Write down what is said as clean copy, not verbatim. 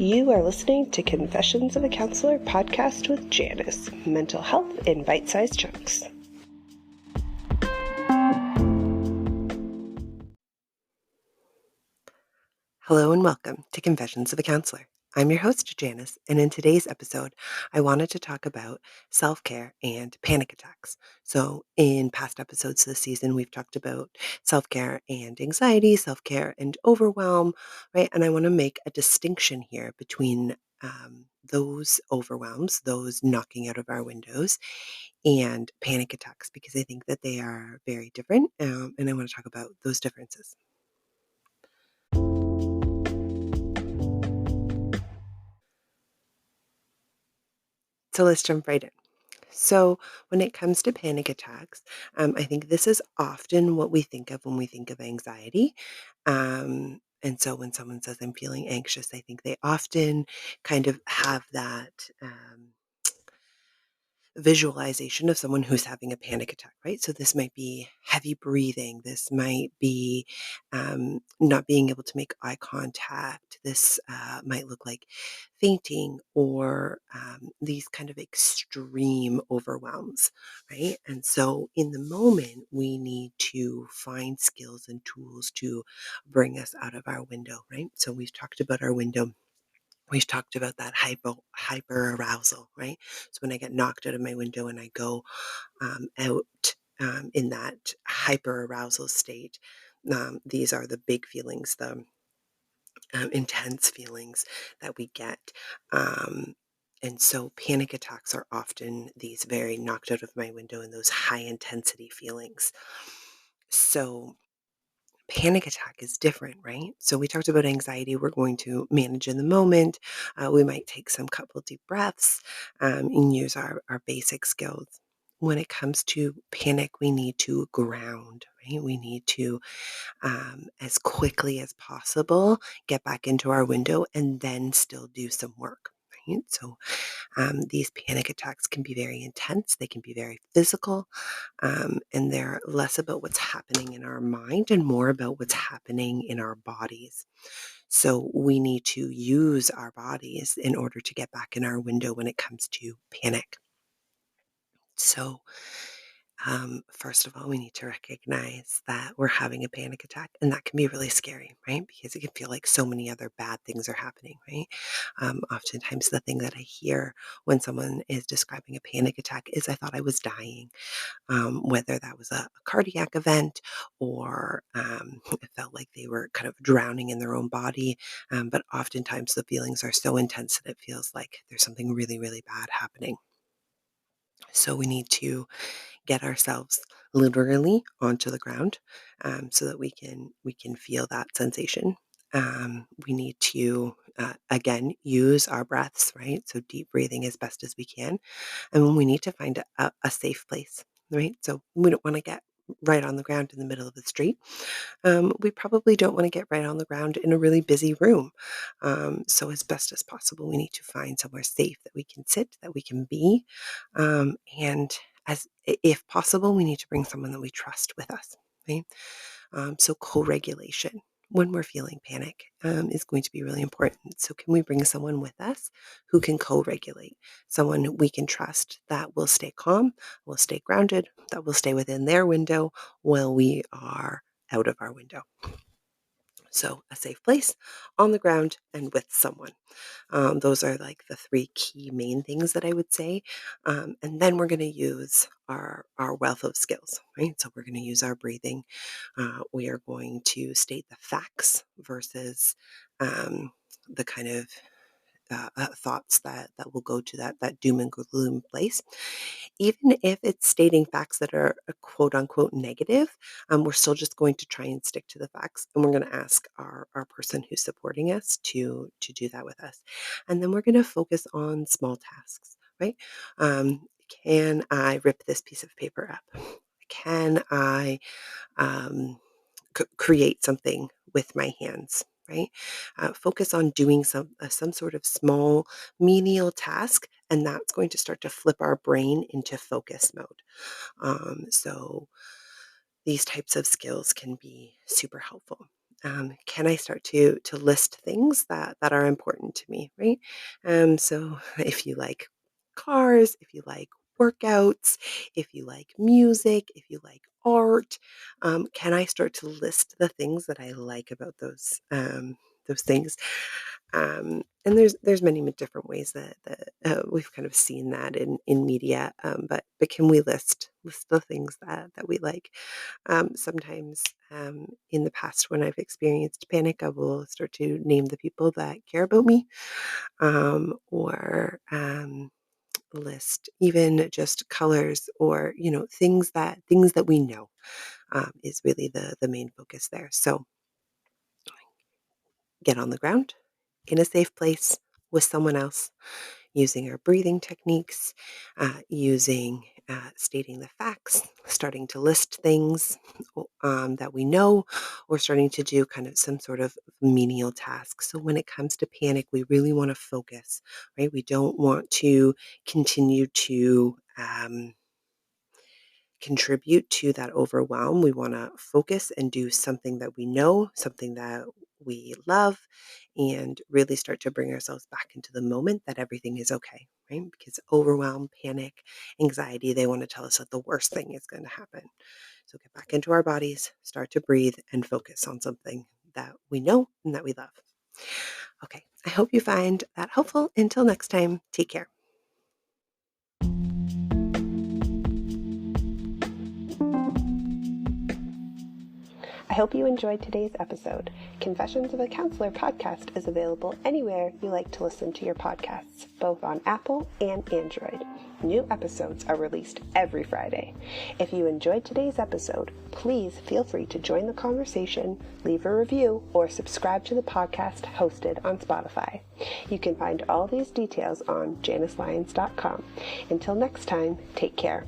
You are listening to Confessions of a Counselor podcast with Janice, mental health in bite-sized chunks. Hello and welcome to Confessions of a Counselor. I'm your host, Janice, and in today's episode, I wanted to talk about self-care and panic attacks. So in past episodes this season, we've talked about self-care and anxiety, self-care and overwhelm, right? And I want to make a distinction here between those overwhelms, those knocking out of our windows, and panic attacks, because I think that they are very different, and I want to talk about those differences. So let's jump right in. So, when it comes to panic attacks, I think this is often what we think of when we think of anxiety. And so, when someone says, I'm feeling anxious, I think they often kind of have that. Visualization of someone who's having a panic attack, right? So this might be heavy breathing. This might be not being able to make eye contact. This might look like fainting or these kind of extreme overwhelms, right? And so in the moment, we need to find skills and tools to bring us out of our window, right? So we've talked about our window. We've talked about that hyper arousal, right? So when I get knocked out of my window and I go out in that hyper arousal state, these are the big feelings, the intense feelings that we get. And so panic attacks are often these very knocked out of my window and those high intensity feelings. So panic attack is different, right? So we talked about anxiety. We're going to manage in the moment. We might take some couple deep breaths and use our basic skills. When it comes to panic, we need to ground, right? We need to, as quickly as possible, get back into our window and then still do some work. Right? So these panic attacks can be very intense. They can be very physical, and they're less about what's happening in our mind and more about what's happening in our bodies. So we need to use our bodies in order to get back in our window when it comes to panic. So first of all, we need to recognize that we're having a panic attack, and that can be really scary, right? Because it can feel like so many other bad things are happening, right? Oftentimes, the thing that I hear when someone is describing a panic attack is, I thought I was dying, whether that was a cardiac event or it felt like they were kind of drowning in their own body. But oftentimes, the feelings are so intense that it feels like there's something really, really bad happening. So we need to get ourselves literally onto the ground, so that we can feel that sensation. We need to again use our breaths, right? So deep breathing as best as we can, and when we need to find a safe place, right? So we don't want to get right on the ground in the middle of the street. We probably don't want to get right on the ground in a really busy room. So as best as possible, we need to find somewhere safe that we can sit, that we can be, and if possible, we need to bring someone that we trust with us. Right? So co-regulation when we're feeling panic is going to be really important. So can we bring someone with us who can co-regulate? Someone we can trust that will stay calm, will stay grounded, that will stay within their window while we are out of our window. So a safe place, on the ground, and with someone. Those are like the three key main things that I would say. And then we're going to use our wealth of skills, right? So we're going to use our breathing. We are going to state the facts versus the kind of thoughts that will go to that doom and gloom place. Even if it's stating facts that are quote unquote negative, we're still just going to try and stick to the facts, and we're going to ask our person who's supporting us to do that with us, and then we're going to focus on small tasks, right? Can I rip this piece of paper up? Can I um, create something with my hands, right? Focus on doing some sort of small menial task, and that's going to start to flip our brain into focus mode. So these types of skills can be super helpful. Can I start to list things that are important to me, right? So if you like cars, if you like workouts, if you like music, if you like art, can I start to list the things that I like about those things? And there's many different ways that we've kind of seen that in media, but can we list the things that we like? Sometimes in the past, when I've experienced panic, I will start to name the people that care about me, or list even just colors, or things that we know is really the main focus there. So get on the ground in a safe place with someone else, using our breathing techniques, stating the facts, starting to list things that we know, or starting to do kind of some sort of menial task. So when it comes to panic, we really want to focus, right? We don't want to continue to contribute to that overwhelm. We want to focus and do something that we know, something that we love, and really start to bring ourselves back into the moment that everything is okay, right? Because overwhelm, panic, anxiety, they want to tell us that the worst thing is going to happen. So get back into our bodies, start to breathe, and focus on something that we know and that we love. Okay, I hope you find that helpful. Until next time, take care. I hope you enjoyed today's episode. Confessions of a Counselor podcast is available anywhere you like to listen to your podcasts, both on Apple and Android. New episodes are released every Friday. If you enjoyed today's episode, please feel free to join the conversation, leave a review, or subscribe to the podcast hosted on Spotify. You can find all these details on JaniceLyons.com. Until next time, take care.